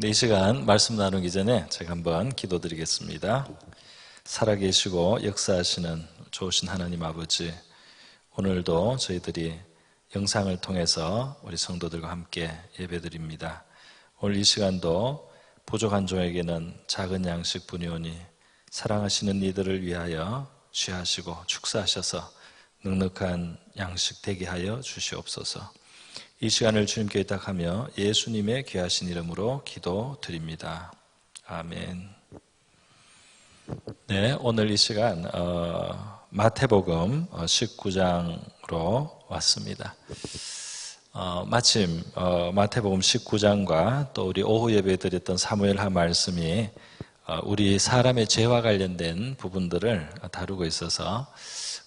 이 시간 말씀 나누기 전에 제가 한번 기도드리겠습니다. 살아계시고 역사하시는 좋으신 하나님 아버지, 오늘도 저희들이 영상을 통해서 우리 성도들과 함께 예배드립니다. 오늘 이 시간도 부족한 종에게는 작은 양식뿐이오니 사랑하시는 이들을 위하여 취하시고 축사하셔서 넉넉한 양식 되게 하여 주시옵소서. 이 시간을 주님께 의탁하며 예수님의 귀하신 이름으로 기도드립니다. 아멘. 네, 오늘 이 시간 마태복음 19장으로 왔습니다. 마침 마태복음 19장과 또 우리 오후 예배에 드렸던 사무엘하 말씀이 우리 사람의 죄와 관련된 부분들을 다루고 있어서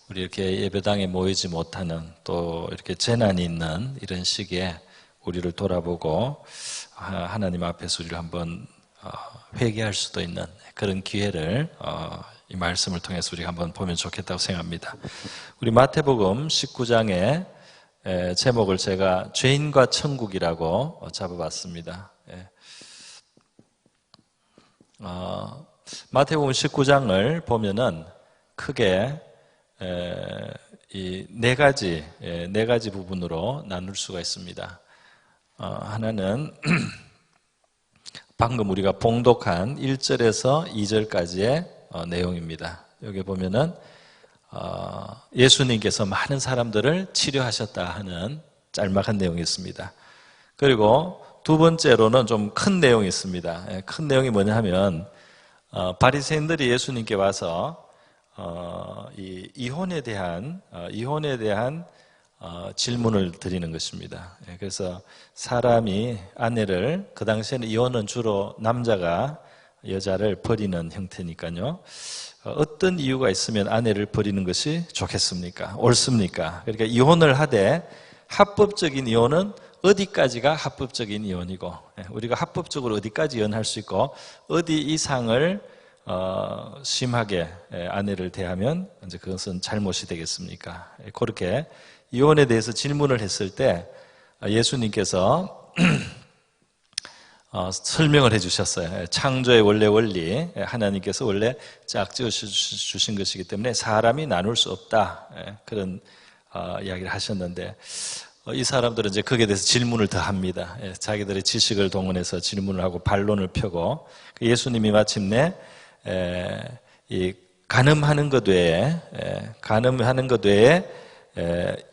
우리 이렇게 예배당에 모이지 못하는, 또 이렇게 재난이 있는 이런 시기에 우리를 돌아보고 하나님 앞에서 우리를 한번 회개할 수도 있는 그런 기회를 이 말씀을 통해서 우리가 한번 보면 좋겠다고 생각합니다. 우리 마태복음 19장의 제목을 제가 죄인과 천국이라고 잡아봤습니다. 마태복음 19장을 보면은 크게 이 네 가지 부분으로 나눌 수가 있습니다. 하나는 방금 우리가 봉독한 1절에서 2절까지의 내용입니다. 여기 보면은 예수님께서 많은 사람들을 치료하셨다 하는 짤막한 내용이 있습니다. 그리고 두 번째로는 좀 큰 내용이 있습니다. 큰 내용이 뭐냐 하면 바리새인들이 예수님께 와서 이 이혼에 대한 질문을 드리는 것입니다. 그래서 사람이 아내를, 그 당시에는 이혼은 주로 남자가 여자를 버리는 형태니까요. 어떤 이유가 있으면 아내를 버리는 것이 좋겠습니까? 옳습니까? 그러니까 이혼을 하되 합법적인 이혼은 어디까지가 합법적인 이혼이고, 우리가 합법적으로 어디까지 이혼할 수 있고, 어디 이상을 심하게 아내를 대하면 이제 그것은 잘못이 되겠습니까? 그렇게 이혼에 대해서 질문을 했을 때 예수님께서 설명을 해주셨어요. 창조의 원래 원리, 하나님께서 원래 짝지어 주신 것이기 때문에 사람이 나눌 수 없다, 그런 이야기를 하셨는데, 이 사람들은 이제 거기에 대해서 질문을 더 합니다. 자기들의 지식을 동원해서 질문을 하고 반론을 펴고, 예수님이 마침내 이 간음하는 것 외에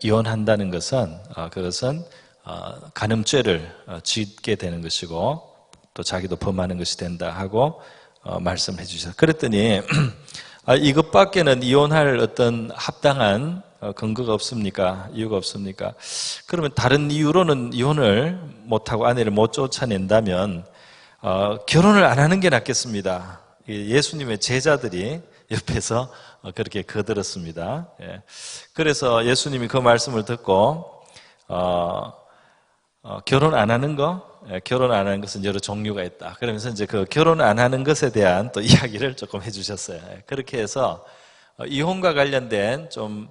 이혼한다는 것은 그것은 간음죄를 짓게 되는 것이고 또 자기도 범하는 것이 된다 하고 말씀해 주셨어요. 그랬더니 이것밖에는 이혼할 어떤 합당한 근거가 없습니까? 이유가 없습니까? 그러면 다른 이유로는 이혼을 못하고 아내를 못 쫓아낸다면 결혼을 안 하는 게 낫겠습니다. 예수님의 제자들이 옆에서 그렇게 거들었습니다. 그래서 예수님이 그 말씀을 듣고 결혼 안 하는 것은 여러 종류가 있다. 그러면서 이제 그 결혼 안 하는 것에 대한 또 이야기를 조금 해주셨어요. 그렇게 해서 이혼과 관련된 좀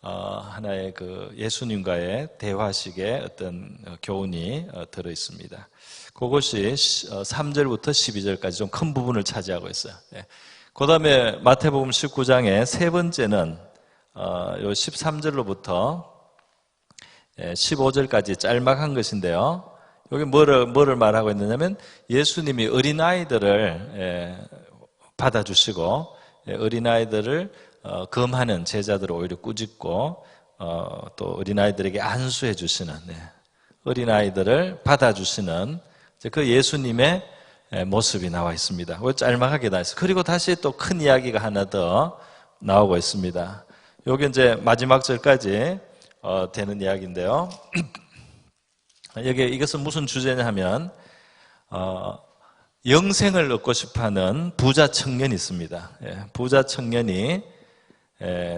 하나의 그 예수님과의 대화식의 어떤 교훈이 들어 있습니다. 그것이 3절부터 12절까지 좀 큰 부분을 차지하고 있어요. 그 다음에 마태복음 19장의 세 번째는 요 13절로부터 15절까지 짤막한 것인데요. 여기 뭐를 말하고 있느냐면 예수님이 어린아이들을 받아주시고 어린아이들을 금하는 제자들을 오히려 꾸짖고 또 어린아이들에게 안수해 주시는, 어린아이들을 받아주시는 그 예수님의 모습이 나와 있습니다. 짤막하게 나와 있어요. 그리고 다시 또 큰 이야기가 하나 더 나오고 있습니다. 여기 이제 마지막 절까지 되는 이야기인데요. 이것은 무슨 주제냐 하면 영생을 얻고 싶어하는 부자 청년이 있습니다. 부자 청년이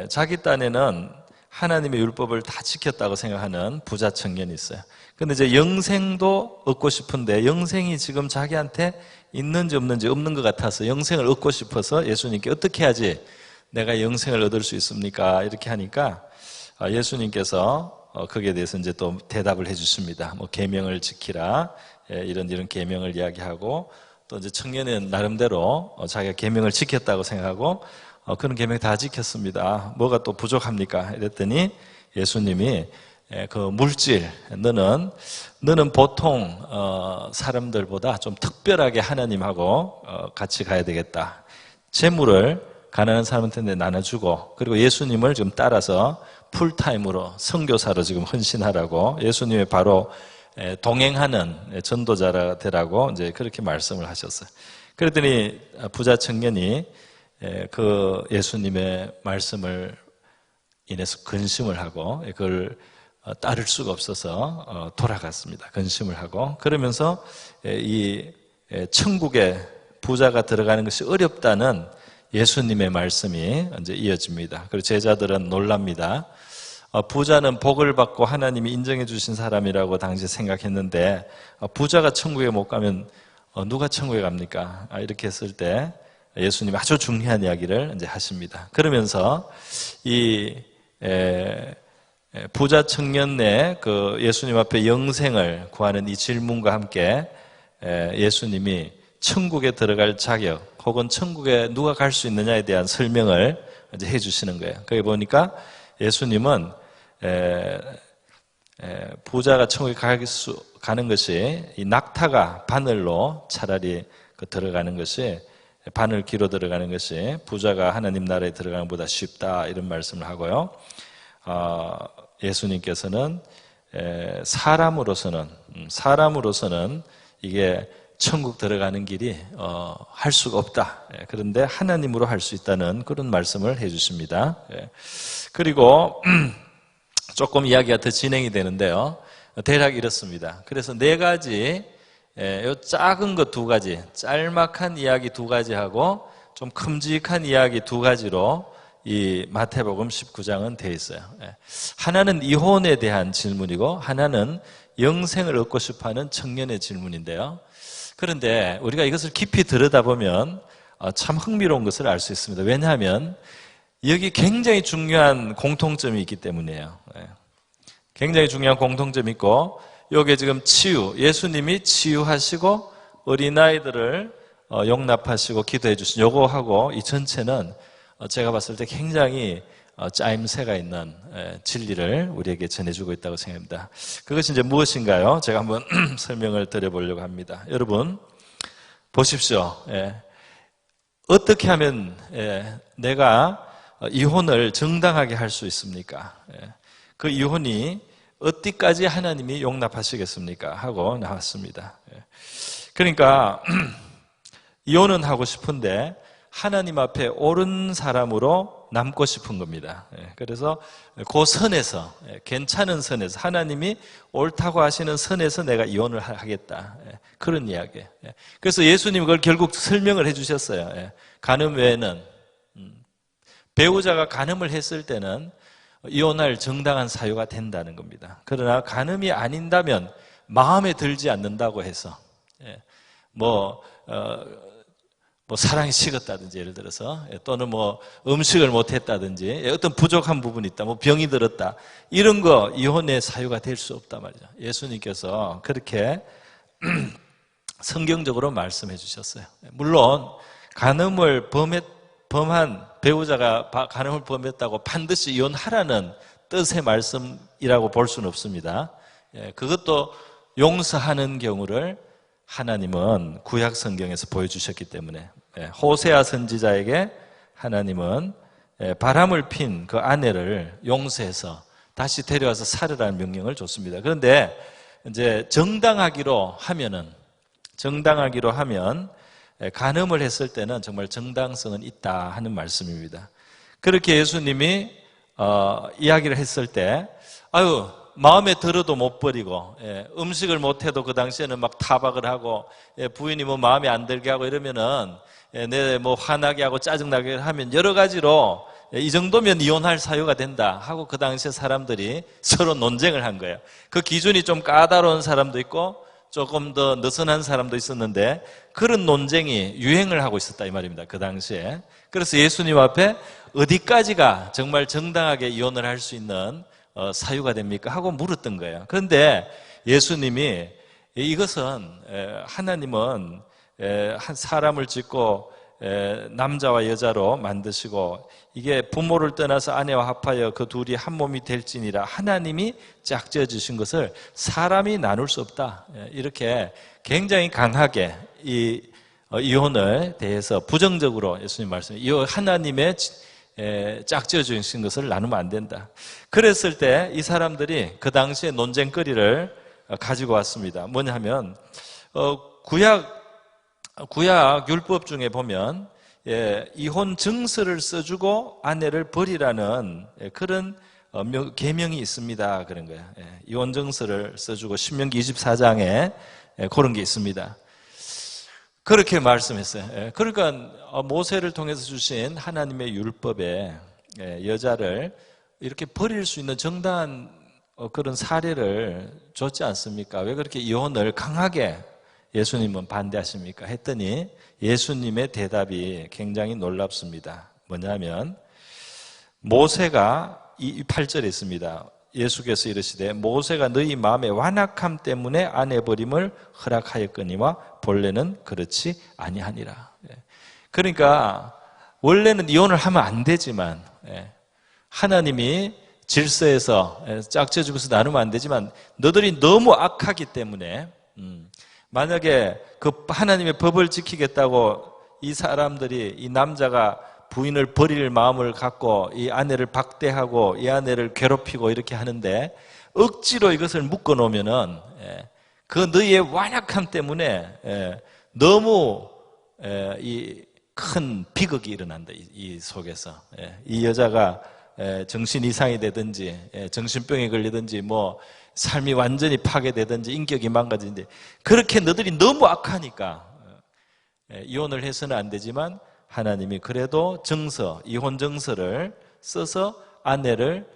자기 딴에는 하나님의 율법을 다 지켰다고 생각하는 부자 청년이 있어요. 근데 이제 영생도 얻고 싶은데 영생이 지금 자기한테 있는지 없는 것 같아서 영생을 얻고 싶어서 예수님께 어떻게 해야지 내가 영생을 얻을 수 있습니까? 이렇게 하니까 예수님께서 거기에 대해서 이제 또 대답을 해주십니다. 뭐 계명을 지키라, 이런 계명을 이야기하고, 또 이제 청년은 나름대로 자기가 계명을 지켰다고 생각하고 그런 계명 다 지켰습니다. 뭐가 또 부족합니까? 이랬더니 예수님이 그 물질, 너는 보통 사람들보다 좀 특별하게 하나님하고 같이 가야 되겠다. 재물을 가난한 사람한테 나눠주고, 그리고 예수님을 지금 따라서 풀타임으로 선교사로 지금 헌신하라고, 예수님의 바로 동행하는 전도자가 되라고 이제 그렇게 말씀을 하셨어요. 그랬더니 부자 청년이 그 예수님의 말씀을 인해서 근심을 하고 그걸 따를 수가 없어서 돌아갔습니다. 근심을 하고. 그러면서 이 천국에 부자가 들어가는 것이 어렵다는 예수님의 말씀이 이제 이어집니다. 그리고 제자들은 놀랍니다. 부자는 복을 받고 하나님이 인정해 주신 사람이라고 당시 생각했는데, 부자가 천국에 못 가면 누가 천국에 갑니까? 이렇게 했을 때 예수님이 아주 중요한 이야기를 이제 하십니다. 그러면서 이 부자 청년의 그 예수님 앞에 영생을 구하는 이 질문과 함께 예수님이 천국에 들어갈 자격, 혹은 천국에 누가 갈 수 있느냐에 대한 설명을 이제 해주시는 거예요. 거기 보니까 예수님은 부자가 천국에 가는 것이 이 낙타가 바늘로 차라리 들어가는 것이, 바늘 귀로 들어가는 것이 부자가 하나님 나라에 들어가는 것보다 쉽다, 이런 말씀을 하고요. 예수님께서는 사람으로서는 이게 천국 들어가는 길이 할 수가 없다. 그런데 하나님으로 할 수 있다는 그런 말씀을 해주십니다. 그리고 조금 이야기가 더 진행이 되는데요. 대략 이렇습니다. 그래서 네 가지, 요 작은 것 두 가지, 짤막한 이야기 두 가지하고 좀 큼직한 이야기 두 가지로 이 마태복음 19장은 되어 있어요. 하나는 이혼에 대한 질문이고, 하나는 영생을 얻고 싶어하는 청년의 질문인데요. 그런데 우리가 이것을 깊이 들여다보면 참 흥미로운 것을 알 수 있습니다. 왜냐하면 여기 굉장히 중요한 공통점이 있기 때문이에요. 굉장히 중요한 공통점이 있고, 여기에 지금 치유, 예수님이 치유하시고 어린아이들을 용납하시고 기도해 주신 요거하고 이 전체는 제가 봤을 때 굉장히 짜임새가 있는 진리를 우리에게 전해주고 있다고 생각합니다. 그것이 이제 무엇인가요? 제가 한번 설명을 드려보려고 합니다. 여러분 보십시오. 어떻게 하면 내가 이혼을 정당하게 할 수 있습니까? 그 이혼이 어디까지 하나님이 용납하시겠습니까? 하고 나왔습니다. 그러니까 이혼은 하고 싶은데 하나님 앞에 옳은 사람으로 남고 싶은 겁니다. 그래서 그 선에서, 괜찮은 선에서, 하나님이 옳다고 하시는 선에서 내가 이혼을 하겠다, 그런 이야기예요. 그래서 예수님이 그걸 결국 설명을 해주셨어요. 간음 외에는, 배우자가 간음을 했을 때는 이혼할 정당한 사유가 된다는 겁니다. 그러나 간음이 아닌다면 마음에 들지 않는다고 해서 뭐 사랑이 식었다든지, 예를 들어서, 또는 뭐 음식을 못했다든지, 어떤 부족한 부분이 있다, 뭐 병이 들었다, 이런 거 이혼의 사유가 될 수 없단 말이죠. 예수님께서 그렇게 성경적으로 말씀해 주셨어요. 물론 간음을 범한 배우자가 간음을 범했다고 반드시 이혼하라는 뜻의 말씀이라고 볼 수는 없습니다. 그것도 용서하는 경우를 하나님은 구약 성경에서 보여주셨기 때문에, 호세아 선지자에게 하나님은 바람을 핀 그 아내를 용서해서 다시 데려와서 살으라는 명령을 줬습니다. 그런데 이제 정당하기로 하면 간음을 했을 때는 정말 정당성은 있다 하는 말씀입니다. 그렇게 예수님이 이야기를 했을 때, 마음에 들어도 못 버리고, 음식을 못해도 그 당시에는 막 타박을 하고, 부인이 뭐 마음에 안 들게 하고 이러면은, 내 뭐 화나게 하고 짜증나게 하면 여러 가지로 이 정도면 이혼할 사유가 된다 하고 그 당시에 사람들이 서로 논쟁을 한 거예요. 그 기준이 좀 까다로운 사람도 있고 조금 더 느슨한 사람도 있었는데, 그런 논쟁이 유행을 하고 있었다 이 말입니다. 그 당시에. 그래서 예수님 앞에 어디까지가 정말 정당하게 이혼을 할 수 있는 사유가 됩니까? 하고 물었던 거예요. 그런데 예수님이 이것은 하나님은 한 사람을 짓고 남자와 여자로 만드시고 이게 부모를 떠나서 아내와 합하여 그 둘이 한 몸이 될지니라 하나님이 짝지어 주신 것을 사람이 나눌 수 없다. 이렇게 굉장히 강하게 이 이혼에 대해서 부정적으로 예수님 말씀해 이 하나님의 짝지어 주신 것을 나누면 안 된다. 그랬을 때 이 사람들이 그 당시에 논쟁거리를 가지고 왔습니다. 뭐냐 하면 구약 율법 중에 보면 이혼 증서를 써주고 아내를 버리라는 그런 계명이 있습니다. 그런 거예요. 이혼 증서를 써주고 신명기 24장에 그런 게 있습니다. 그렇게 말씀했어요. 그러니까 모세를 통해서 주신 하나님의 율법에 여자를 이렇게 버릴 수 있는 정당한 그런 사례를 줬지 않습니까? 왜 그렇게 이혼을 강하게 예수님은 반대하십니까? 했더니 예수님의 대답이 굉장히 놀랍습니다. 뭐냐면 모세가 이 8절에 있습니다. 예수께서 이르시되 모세가 너희 마음의 완악함 때문에 아내 버림을 허락하였거니와 본래는 그렇지 아니하니라. 그러니까 원래는 이혼을 하면 안 되지만 하나님이 질서에서 짝지어 주고서 나누면 안 되지만 너들이 너무 악하기 때문에 만약에 그 하나님의 법을 지키겠다고 이 사람들이 이 남자가 부인을 버릴 마음을 갖고 이 아내를 박대하고 이 아내를 괴롭히고 이렇게 하는데 억지로 이것을 묶어 놓으면은 그 너희의 완악함 때문에 너무 이 큰 비극이 일어난다. 이 속에서 이 여자가 정신 이상이 되든지 정신병에 걸리든지 뭐 삶이 완전히 파괴되든지 인격이 망가지는데 그렇게 너들이 너무 악하니까 이혼을 해서는 안 되지만 하나님이 그래도 정서, 이혼 정서를 써서 아내를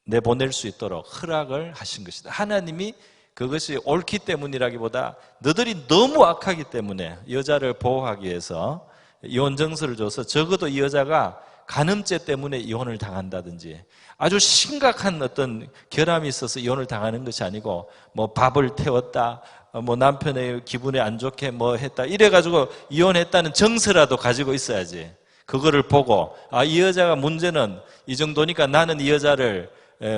내보낼 수 있도록 허락을 하신 것이다. 하나님이 그것이 옳기 때문이라기보다 너들이 너무 악하기 때문에 여자를 보호하기 위해서 이혼 정서를 줘서 적어도 이 여자가 간음죄 때문에 이혼을 당한다든지 아주 심각한 어떤 결함이 있어서 이혼을 당하는 것이 아니고 뭐 밥을 태웠다, 뭐 남편의 기분에 안 좋게 뭐 했다 이래가지고 이혼했다는 정서라도 가지고 있어야지. 그거를 보고 이 여자가 문제는 이 정도니까 나는 이 여자를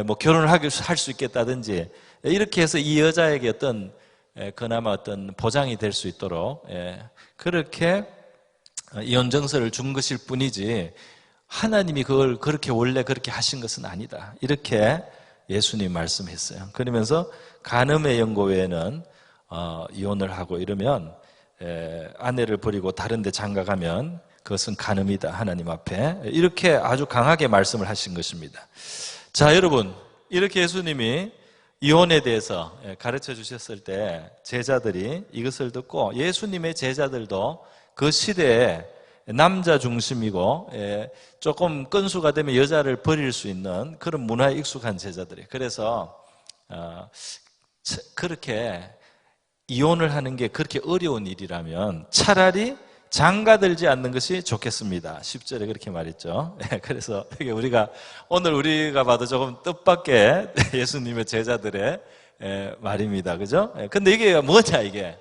뭐 결혼을 할 수 있겠다든지 이렇게 해서 이 여자에게 어떤 그나마 어떤 보장이 될 수 있도록 그렇게 이혼 정서를 준 것일 뿐이지 하나님이 그걸 그렇게 원래 그렇게 하신 것은 아니다. 이렇게 예수님이 말씀했어요. 그러면서 간음의 연고 외에는 이혼을 하고 이러면 아내를 버리고 다른 데 장가가면 그것은 간음이다. 하나님 앞에. 이렇게 아주 강하게 말씀을 하신 것입니다. 자, 여러분, 이렇게 예수님이 이혼에 대해서 가르쳐 주셨을 때 제자들이 이것을 듣고 예수님의 제자들도 그 시대에 남자 중심이고 조금 건수가 되면 여자를 버릴 수 있는 그런 문화에 익숙한 제자들이 그래서 그렇게 이혼을 하는 게 그렇게 어려운 일이라면 차라리 장가들지 않는 것이 좋겠습니다. 10절에 그렇게 말했죠. 그래서 오늘 우리가 봐도 조금 뜻밖의 예수님의 제자들의 말입니다. 그죠? 근데 이게 뭐냐 이게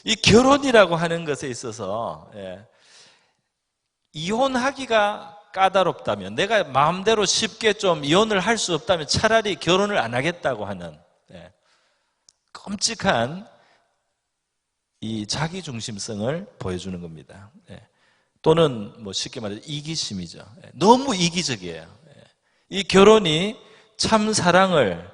이 결혼이라고 하는 것에 있어서 이혼하기가 까다롭다면 내가 마음대로 쉽게 좀 이혼을 할 수 없다면 차라리 결혼을 안 하겠다고 하는 끔찍한 이 자기중심성을 보여주는 겁니다. 또는 뭐 쉽게 말해서 이기심이죠. 너무 이기적이에요. 이 결혼이 참 사랑을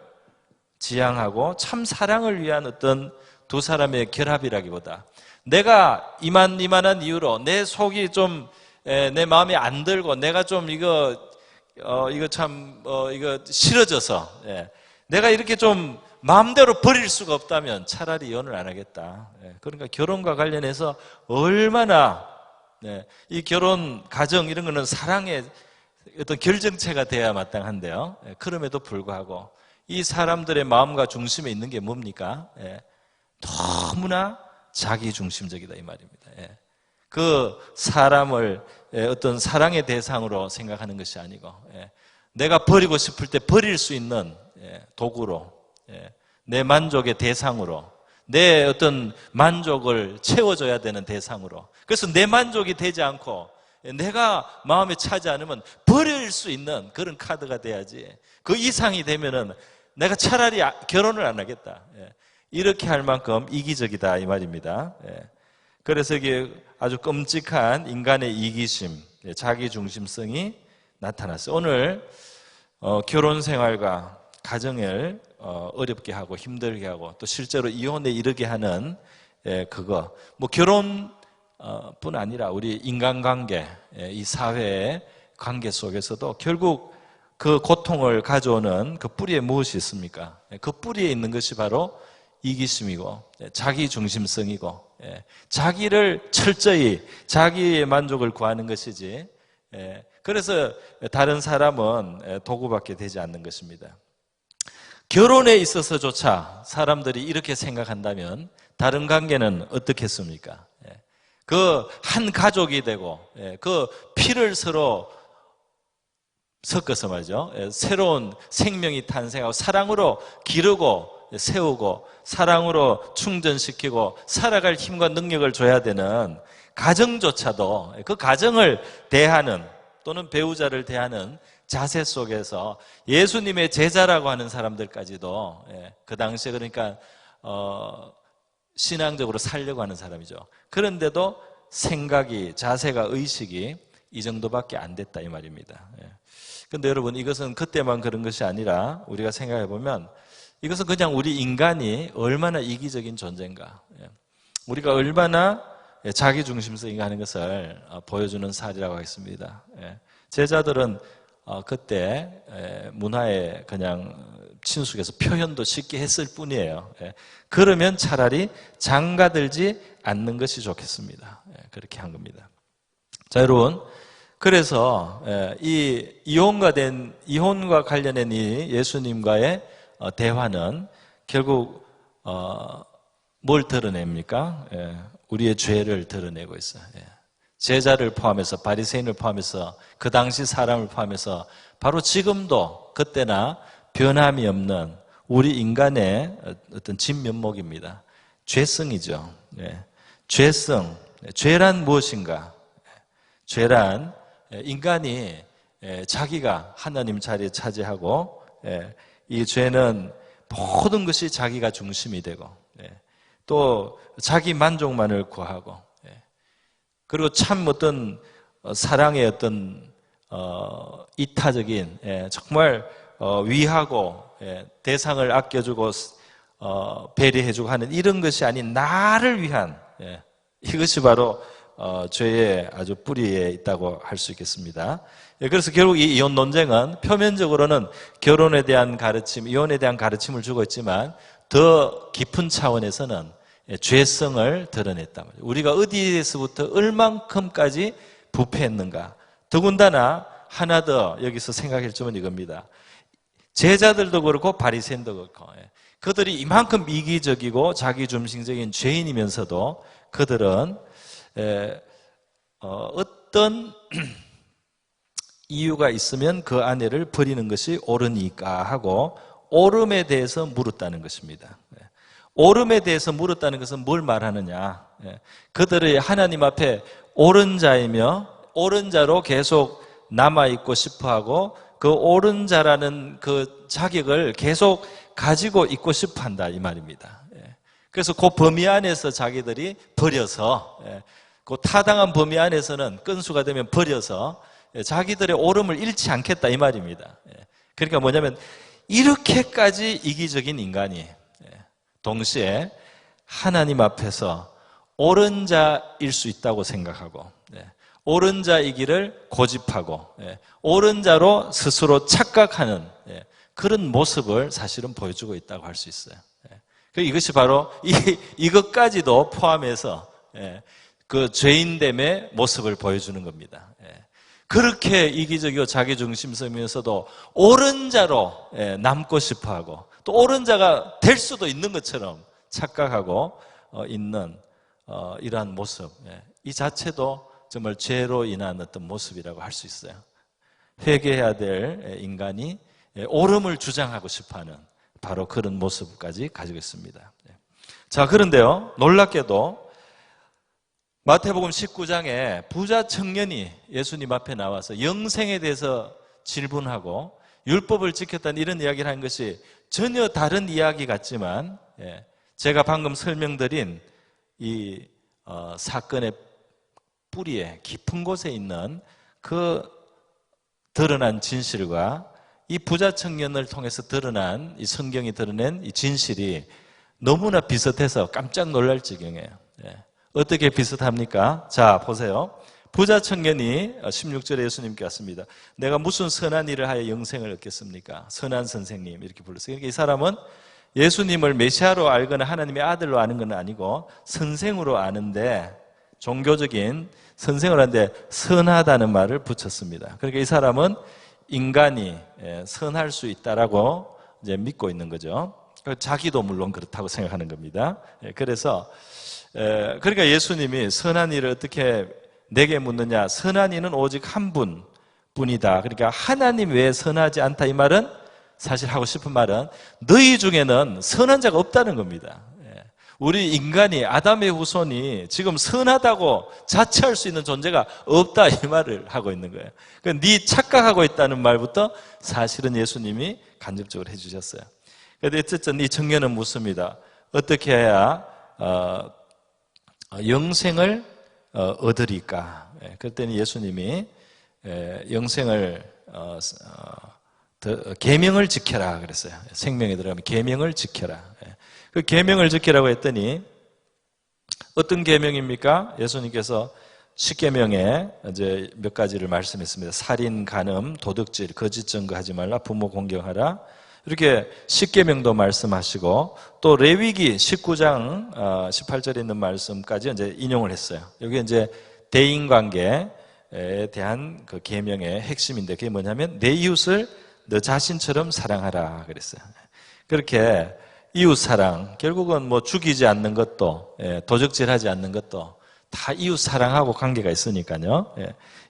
지향하고 참 사랑을 위한 어떤 두 사람의 결합이라기보다 내가 이만한 이유로 내 속이 좀 내 마음에 안 들고 내가 좀 이거 싫어져서 내가 이렇게 좀 마음대로 버릴 수가 없다면 차라리 이혼을 안 하겠다. 그러니까 결혼과 관련해서 얼마나 이 결혼 가정 이런 거는 사랑의 어떤 결정체가 돼야 마땅한데요. 그럼에도 불구하고 이 사람들의 마음과 중심에 있는 게 뭡니까? 너무나 자기중심적이다 이 말입니다. 그 사람을 어떤 사랑의 대상으로 생각하는 것이 아니고 내가 버리고 싶을 때 버릴 수 있는 도구로, 내 만족의 대상으로, 내 어떤 만족을 채워줘야 되는 대상으로. 그래서 내 만족이 되지 않고 내가 마음에 차지 않으면 버릴 수 있는 그런 카드가 돼야지. 그 이상이 되면은 내가 차라리 결혼을 안 하겠다. 이렇게 할 만큼 이기적이다 이 말입니다. 그래서 이게 아주 끔찍한 인간의 이기심, 자기중심성이 나타났어요. 오늘 결혼 생활과 가정을 어렵게 하고 힘들게 하고 또 실제로 이혼에 이르게 하는 그거, 뭐 결혼 뿐 아니라 우리 인간관계, 이 사회의 관계 속에서도 결국 그 고통을 가져오는 그 뿌리에 무엇이 있습니까? 그 뿌리에 있는 것이 바로 이기심이고 자기중심성이고 자기를 철저히 자기의 만족을 구하는 것이지, 그래서 다른 사람은 도구밖에 되지 않는 것입니다. 결혼에 있어서조차 사람들이 이렇게 생각한다면 다른 관계는 어떻겠습니까? 그 한 가족이 되고 그 피를 서로 섞어서 말이죠. 새로운 생명이 탄생하고 사랑으로 기르고 세우고 사랑으로 충전시키고 살아갈 힘과 능력을 줘야 되는 가정조차도 그 가정을 대하는 또는 배우자를 대하는 자세 속에서 예수님의 제자라고 하는 사람들까지도 그 당시에 그러니까 신앙적으로 살려고 하는 사람이죠. 그런데도 생각이, 자세가, 의식이 이 정도밖에 안 됐다 이 말입니다. 그런데 여러분, 이것은 그때만 그런 것이 아니라 우리가 생각해 보면 이것은 그냥 우리 인간이 얼마나 이기적인 존재인가, 우리가 얼마나 자기중심성이 하는 것을 보여주는 사례라고 하겠습니다. 제자들은 그때 문화에 그냥 친숙해서 표현도 쉽게 했을 뿐이에요. 그러면 차라리 장가들지 않는 것이 좋겠습니다. 그렇게 한 겁니다. 자, 여러분, 그래서 이 이혼과 관련된 이 예수님과의 대화는 결국 뭘 드러냅니까? 우리의 죄를 드러내고 있어요. 제자를 포함해서, 바리새인을 포함해서, 그 당시 사람을 포함해서 바로 지금도 그때나 변함이 없는 우리 인간의 어떤 진면목입니다. 죄성이죠. 죄성, 죄란 무엇인가? 죄란 인간이 자기가 하나님 자리에 차지하고, 이 죄는 모든 것이 자기가 중심이 되고, 또 자기 만족만을 구하고, 그리고 참 어떤 사랑의 어떤 이타적인, 정말 위하고 대상을 아껴주고 배려해주고 하는 이런 것이 아닌 나를 위한, 이것이 바로 죄의 아주 뿌리에 있다고 할 수 있겠습니다. 그래서 결국 이 이혼 논쟁은 표면적으로는 결혼에 대한 가르침, 이혼에 대한 가르침을 주고 있지만 더 깊은 차원에서는 죄성을 드러냈단 말이에요. 우리가 어디에서부터 얼만큼까지 부패했는가. 더군다나 하나 더 여기서 생각할 점은 이겁니다. 제자들도 그렇고 바리새인도 그렇고 그들이 이만큼 이기적이고 자기중심적인 죄인이면서도 그들은 어떤 이유가 있으면 그 아내를 버리는 것이 옳으니까 하고 옳음에 대해서 물었다는 것입니다. 옳음에 대해서 물었다는 것은 뭘 말하느냐? 그들이 하나님 앞에 옳은 자이며 옳은 자로 계속 남아있고 싶어하고 그 옳은 자라는 그 자격을 계속 가지고 있고 싶어한다 이 말입니다. 그래서 그 범위 안에서 자기들이 버려서, 그 타당한 범위 안에서는 건수가 되면 버려서 자기들의 옳음을 잃지 않겠다 이 말입니다. 그러니까 뭐냐면 이렇게까지 이기적인 인간이 동시에 하나님 앞에서 옳은 자일 수 있다고 생각하고 옳은 자이기를 고집하고 옳은 자로 스스로 착각하는 그런 모습을 사실은 보여주고 있다고 할 수 있어요. 이것이 바로 이것까지도 포함해서 그 죄인됨의 모습을 보여주는 겁니다. 그렇게 이기적이고 자기중심성이면서도 옳은 자로 남고 싶어하고 또 옳은 자가 될 수도 있는 것처럼 착각하고 있는 이러한 모습, 이 자체도 정말 죄로 인한 어떤 모습이라고 할 수 있어요. 회개해야 될 인간이 옳음을 주장하고 싶어하는 바로 그런 모습까지 가지고 있습니다. 자, 그런데요, 놀랍게도 마태복음 19장에 부자 청년이 예수님 앞에 나와서 영생에 대해서 질문하고 율법을 지켰다는 이런 이야기를 한 것이 전혀 다른 이야기 같지만, 제가 방금 설명드린 이 사건의 뿌리에 깊은 곳에 있는 그 드러난 진실과 이 부자 청년을 통해서 드러난 이 성경이 드러낸 이 진실이 너무나 비슷해서 깜짝 놀랄 지경이에요. 어떻게 비슷합니까? 자, 보세요. 부자 청년이 16절에 예수님께 왔습니다. 내가 무슨 선한 일을 하여 영생을 얻겠습니까? 선한 선생님 이렇게 불렀어요. 그러니까 이 사람은 예수님을 메시아로 알거나 하나님의 아들로 아는 건 아니고 선생으로 아는데, 종교적인 선생을 하는데 선하다는 말을 붙였습니다. 그러니까 이 사람은 인간이 선할 수 있다라고 이제 믿고 있는 거죠. 자기도 물론 그렇다고 생각하는 겁니다. 그래서 그러니까 예수님이 선한 일을 어떻게 내게 묻느냐? 선한 이는 오직 한 분뿐이다. 그러니까 하나님 외에 선하지 않다. 이 말은 사실 하고 싶은 말은 너희 중에는 선한 자가 없다는 겁니다. 우리 인간이, 아담의 후손이 지금 선하다고 자처할 수 있는 존재가 없다, 이 말을 하고 있는 거예요. 그러니까 네 착각하고 있다는 말부터 사실은 예수님이 간접적으로 해주셨어요. 그런데 어쨌든 이 청년은 묻습니다. 어떻게 해야 영생을 얻으리까? 그랬더니 예수님이 영생을 계명을 지켜라 그랬어요. 생명에 들어가면 계명을 지켜라. 그 계명을 지키라고 했더니 어떤 계명입니까? 예수님께서 10계명에 이제 몇 가지를 말씀했습니다. 살인, 간음, 도둑질, 거짓 증거하지 말라, 부모 공경하라. 이렇게 10계명도 말씀하시고 또 레위기 19장 18절에 있는 말씀까지 이제 인용을 했어요. 여기 이제 대인 관계에 대한 그 계명의 핵심인데, 그게 뭐냐면 내 이웃을 너 자신처럼 사랑하라 그랬어요. 그렇게 이웃 사랑, 결국은 뭐 죽이지 않는 것도, 도적질하지 않는 것도 다 이웃 사랑하고 관계가 있으니까요.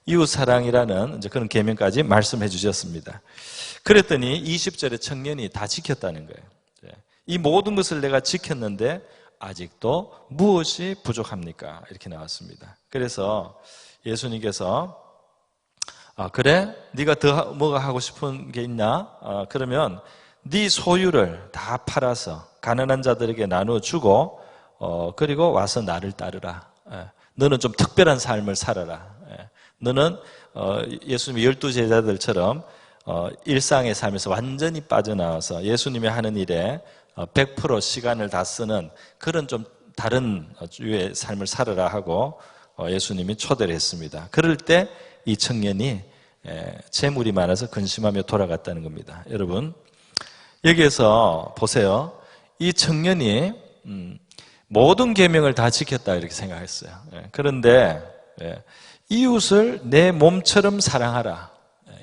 이웃 사랑이라는 이제 그런 계명까지 말씀해 주셨습니다. 그랬더니 20절에 청년이 다 지켰다는 거예요. 이 모든 것을 내가 지켰는데 아직도 무엇이 부족합니까? 이렇게 나왔습니다. 그래서 예수님께서 그래? 네가 더 뭐가 하고 싶은 게 있나? 그러면 네 소유를 다 팔아서 가난한 자들에게 나눠주고 그리고 와서 나를 따르라. 너는 좀 특별한 삶을 살아라. 너는 예수님의 12제자들처럼 일상의 삶에서 완전히 빠져나와서 예수님이 하는 일에 100% 시간을 다 쓰는 그런 좀 다른 주의 삶을 살아라 하고 예수님이 초대를 했습니다. 그럴 때 이 청년이 재물이 많아서 근심하며 돌아갔다는 겁니다. 여러분, 여기에서 보세요. 이 청년이 모든 계명을 다 지켰다 이렇게 생각했어요. 그런데 이웃을 내 몸처럼 사랑하라.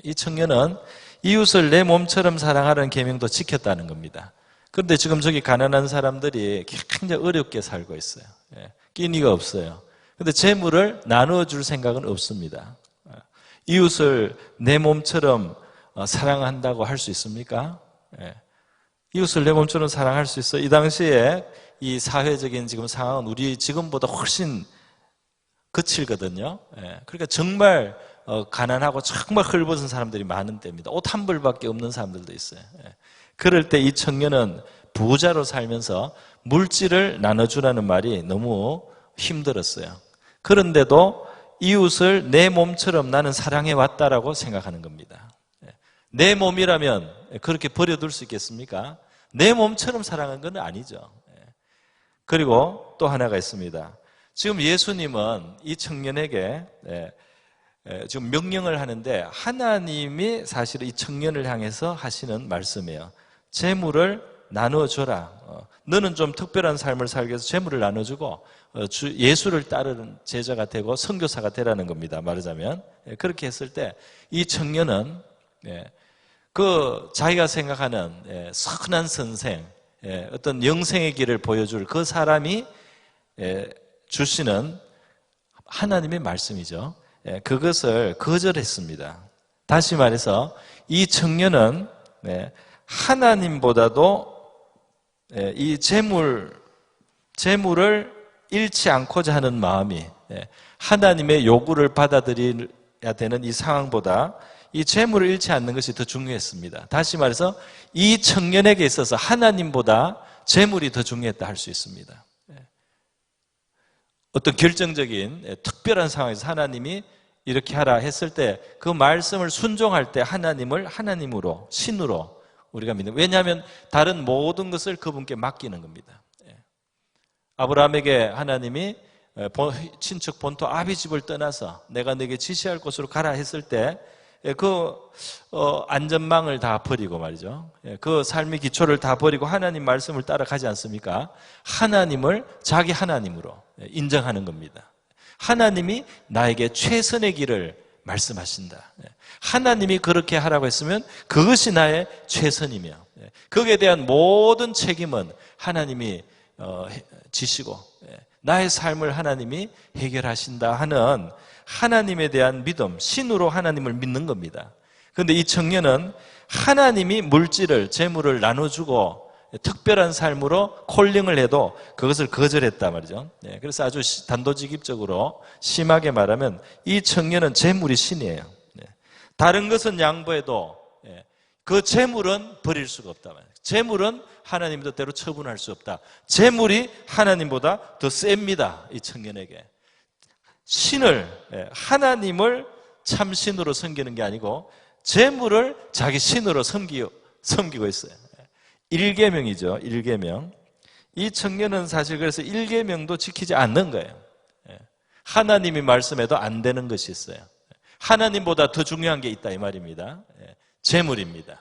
이 청년은 이웃을 내 몸처럼 사랑하라는 계명도 지켰다는 겁니다. 그런데 지금 저기 가난한 사람들이 굉장히 어렵게 살고 있어요. 끼니가 없어요. 그런데 재물을 나눠줄 생각은 없습니다. 이웃을 내 몸처럼 사랑한다고 할 수 있습니까? 이웃을 내 몸처럼 사랑할 수 있어. 이 당시에 이 사회적인 지금 상황은 우리 지금보다 훨씬 거칠거든요. 그러니까 정말 가난하고 정말 헐벗은 사람들이 많은 때입니다. 옷 한 벌밖에 없는 사람들도 있어요. 그럴 때 이 청년은 부자로 살면서 물질을 나눠주라는 말이 너무 힘들었어요. 그런데도 이웃을 내 몸처럼 나는 사랑해 왔다라고 생각하는 겁니다. 내 몸이라면 그렇게 버려둘 수 있겠습니까? 내 몸처럼 사랑한 건 아니죠. 그리고 또 하나가 있습니다. 지금 예수님은 이 청년에게 지금 명령을 하는데 하나님이 사실 이 청년을 향해서 하시는 말씀이에요. 재물을 나눠줘라. 너는 좀 특별한 삶을 살기 위해서 재물을 나눠주고 예수를 따르는 제자가 되고 선교사가 되라는 겁니다. 말하자면 그렇게 했을 때 이 청년은 그 자기가 생각하는 선한 선생, 어떤 영생의 길을 보여줄 그 사람이 주시는 하나님의 말씀이죠. 그것을 거절했습니다. 다시 말해서 이 청년은 하나님보다도 이 재물을 잃지 않고자 하는 마음이 하나님의 요구를 받아들여야 되는 이 상황보다 이 재물을 잃지 않는 것이 더 중요했습니다. 다시 말해서 이 청년에게 있어서 하나님보다 재물이 더 중요했다 할 수 있습니다. 어떤 결정적인 특별한 상황에서 하나님이 이렇게 하라 했을 때 그 말씀을 순종할 때 하나님을 하나님으로, 신으로 우리가 믿는, 왜냐하면 다른 모든 것을 그분께 맡기는 겁니다. 아브라함에게 하나님이 친척 본토 아비 집을 떠나서 내가 네게 지시할 곳으로 가라 했을 때 그 안전망을 다 버리고 말이죠. 그 삶의 기초를 다 버리고 하나님 말씀을 따라가지 않습니까? 하나님을 자기 하나님으로 인정하는 겁니다. 하나님이 나에게 최선의 길을 말씀하신다. 하나님이 그렇게 하라고 했으면 그것이 나의 최선이며 거기에 대한 모든 책임은 하나님이 지시고 나의 삶을 하나님이 해결하신다 하는 하나님에 대한 믿음, 신으로 하나님을 믿는 겁니다. 그런데 이 청년은 하나님이 물질을, 재물을 나눠주고 특별한 삶으로 콜링을 해도 그것을 거절했단 말이죠. 그래서 아주 단도직입적으로 심하게 말하면 이 청년은 재물이 신이에요. 다른 것은 양보해도 그 재물은 버릴 수가 없다 말이에요. 재물은 하나님 뜻대로 처분할 수 없다. 재물이 하나님보다 더 셉니다. 이 청년에게. 신을, 하나님을 참 신으로 섬기는 게 아니고 재물을 자기 신으로 섬기고 있어요. 1계명이죠. 1계명. 이 청년은 사실 그래서 1계명도 지키지 않는 거예요. 하나님이 말씀해도 안 되는 것이 있어요. 하나님보다 더 중요한 게 있다 이 말입니다. 재물입니다.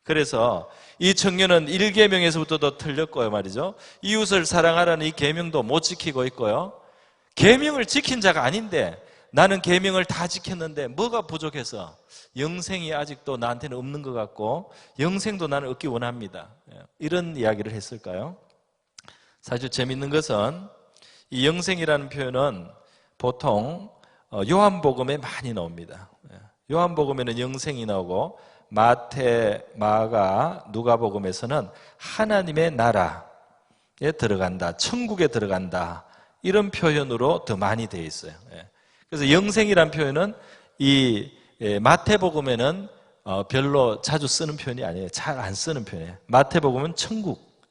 그래서 이 청년은 1계명에서부터도 틀렸고요 말이죠. 이웃을 사랑하라는 이 계명도 못 지키고 있고요. 계명을 지킨 자가 아닌데 나는 계명을 다 지켰는데 뭐가 부족해서 영생이 아직도 나한테는 없는 것 같고 영생도 나는 얻기 원합니다. 이런 이야기를 했을까요? 사실 재밌는 것은 이 영생이라는 표현은 보통 요한복음에 많이 나옵니다. 요한복음에는 영생이 나오고 마태, 마가, 누가복음에서는 하나님의 나라에 들어간다, 천국에 들어간다 이런 표현으로 더 많이 되어 있어요. 그래서 영생이란 표현은 이 마태복음에는 별로 자주 쓰는 표현이 아니에요. 잘 안 쓰는 표현이에요. 마태복음은 천국,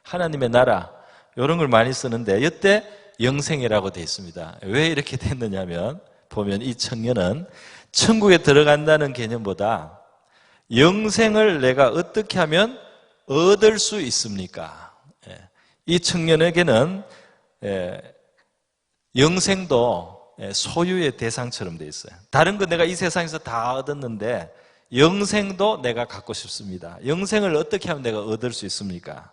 하나님의 나라 이런 걸 많이 쓰는데 이때 영생이라고 되어 있습니다. 왜 이렇게 됐느냐면 보면 이 청년은 천국에 들어간다는 개념보다 영생을 내가 어떻게 하면 얻을 수 있습니까? 이 청년에게는 영생도 소유의 대상처럼 되어 있어요. 다른 건 내가 이 세상에서 다 얻었는데 영생도 내가 갖고 싶습니다. 영생을 어떻게 하면 내가 얻을 수 있습니까?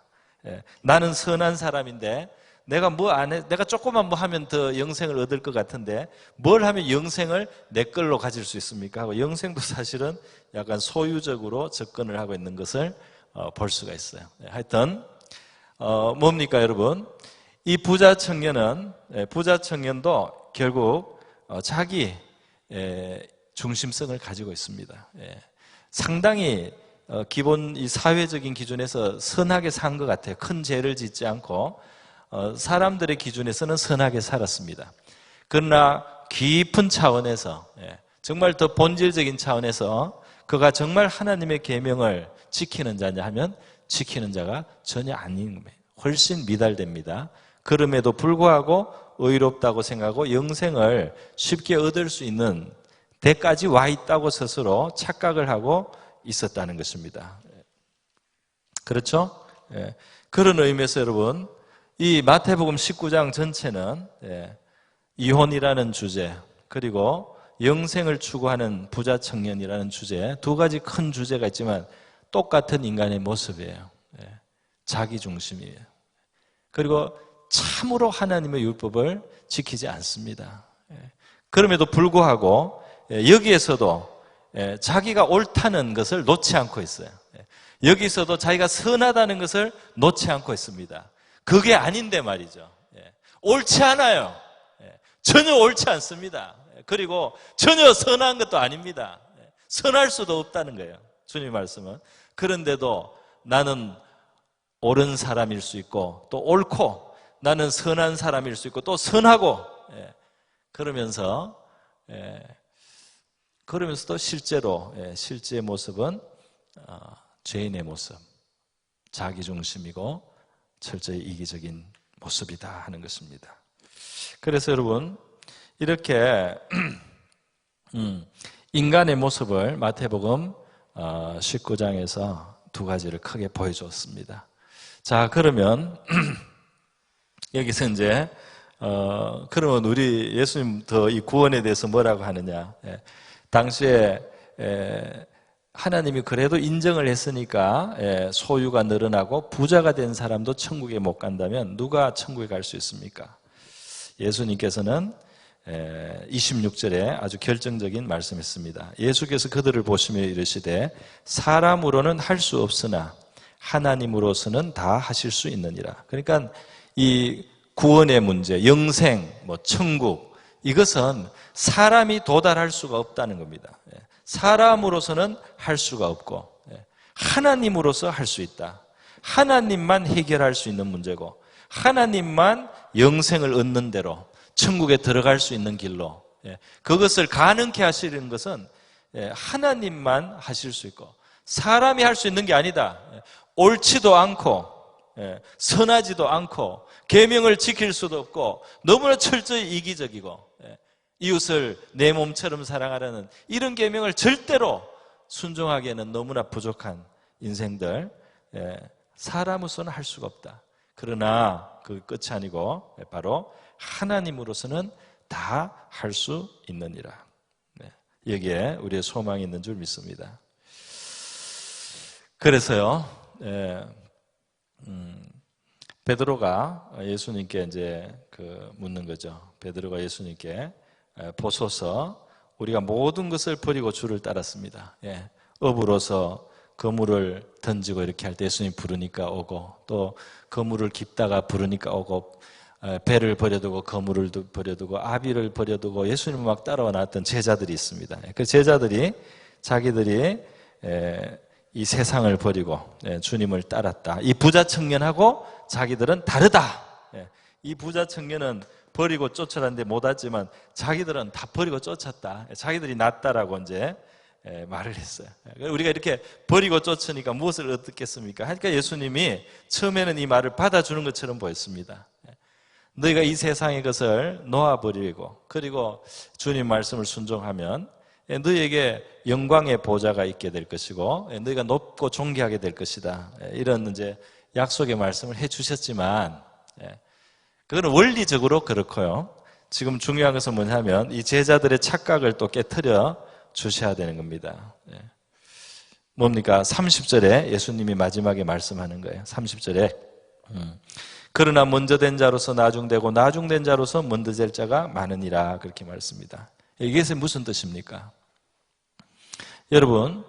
나는 선한 사람인데 내가 뭐 안 해, 내가 조금만 뭐 하면 더 영생을 얻을 것 같은데 뭘 하면 영생을 내 걸로 가질 수 있습니까? 하고 영생도 사실은 약간 소유적으로 접근을 하고 있는 것을 볼 수가 있어요. 하여튼 뭡니까 여러분? 이 부자 청년도 결국 자기 중심성을 가지고 있습니다. 상당히 기본 이 사회적인 기준에서 선하게 산 것 같아요. 큰 죄를 짓지 않고 사람들의 기준에서는 선하게 살았습니다. 그러나 깊은 차원에서 정말 더 본질적인 차원에서 그가 정말 하나님의 계명을 지키는 자냐 하면 지키는 자가 전혀 아닌 겁니다. 훨씬 미달됩니다. 그럼에도 불구하고 의롭다고 생각하고 영생을 쉽게 얻을 수 있는 데까지 와 있다고 스스로 착각을 하고 있었다는 것입니다. 그렇죠? 그런 의미에서 여러분 이 마태복음 19장 전체는 이혼이라는 주제 그리고 영생을 추구하는 부자 청년이라는 주제 두 가지 큰 주제가 있지만 똑같은 인간의 모습이에요. 자기 중심이에요. 그리고 참으로 하나님의 율법을 지키지 않습니다. 그럼에도 불구하고 여기에서도 자기가 옳다는 것을 놓지 않고 있어요. 여기서도 자기가 선하다는 것을 놓지 않고 있습니다. 그게 아닌데 말이죠. 옳지 않아요. 전혀 옳지 않습니다. 그리고 전혀 선한 것도 아닙니다. 선할 수도 없다는 거예요. 주님 말씀은. 그런데도 나는 옳은 사람일 수 있고 또 옳고, 나는 선한 사람일 수 있고 또 선하고, 그러면서도 실제로 실제의 모습은 죄인의 모습, 자기중심이고 철저히 이기적인 모습이다 하는 것입니다. 그래서 여러분, 이렇게 인간의 모습을 마태복음 19장에서 두 가지를 크게 보여줬습니다. 자, 그러면 여기서 이제 그러면 우리 예수님 더 이 구원에 대해서 뭐라고 하느냐? 당시에 하나님이 그래도 인정을 했으니까 소유가 늘어나고 부자가 된 사람도 천국에 못 간다면 누가 천국에 갈 수 있습니까? 예수님께서는 26절에 아주 결정적인 말씀했습니다. 예수께서 그들을 보시며 이르시되 사람으로는 할 수 없으나 하나님으로서는 다 하실 수 있느니라. 그러니까 이 구원의 문제, 영생, 천국, 이것은 사람이 도달할 수가 없다는 겁니다. 사람으로서는 할 수가 없고 하나님으로서 할 수 있다. 하나님만 해결할 수 있는 문제고 하나님만 영생을 얻는 대로 천국에 들어갈 수 있는 길로 그것을 가능케 하시는 것은 하나님만 하실 수 있고 사람이 할 수 있는 게 아니다. 옳지도 않고 선하지도 않고 계명을 지킬 수도 없고 너무나 철저히 이기적이고 이웃을 내 몸처럼 사랑하라는 이런 계명을 절대로 순종하기에는 너무나 부족한 인생들, 사람으로서는 할 수가 없다. 그러나 그 끝이 아니고 바로 하나님으로서는 다 할 수 있느니라. 여기에 우리의 소망이 있는 줄 믿습니다. 그래서요, 베드로가 예수님께 이제 묻는 거죠. 베드로가 예수님께 보소서 우리가 모든 것을 버리고 주를 따랐습니다. 업으로서 그물을 던지고 이렇게 할 때 예수님 부르니까 오고 또 그물을 깁다가 부르니까 오고 배를 버려두고 그물을 버려두고 아비를 버려두고 예수님을 막 따라와 나왔던 제자들이 있습니다. 그 제자들이 자기들이 이 세상을 버리고 주님을 따랐다. 이 부자 청년하고 자기들은 다르다. 이 부자 청년은 버리고 쫓아갔는데 못 왔지만 자기들은 다 버리고 쫓았다. 자기들이 낫다라고 이제 말을 했어요. 우리가 이렇게 버리고 쫓으니까 무엇을 얻겠습니까? 하니까 예수님이 처음에는 이 말을 받아주는 것처럼 보였습니다. 너희가 이 세상의 것을 놓아버리고 그리고 주님 말씀을 순종하면 너희에게 영광의 보좌가 있게 될 것이고 너희가 높고 존귀하게 될 것이다. 이런 이제 약속의 말씀을 해 주셨지만 그거는 원리적으로 그렇고요. 지금 중요한 것은 뭐냐면 이 제자들의 착각을 또 깨트려 주셔야 되는 겁니다. 뭡니까? 30절에 예수님이 마지막에 말씀하는 거예요. 30절에 그러나 먼저 된 자로서 나중되고 나중된 자로서 먼저 될 자가 많으니라 그렇게 말씀합니다. 이게 무슨 뜻입니까? 여러분,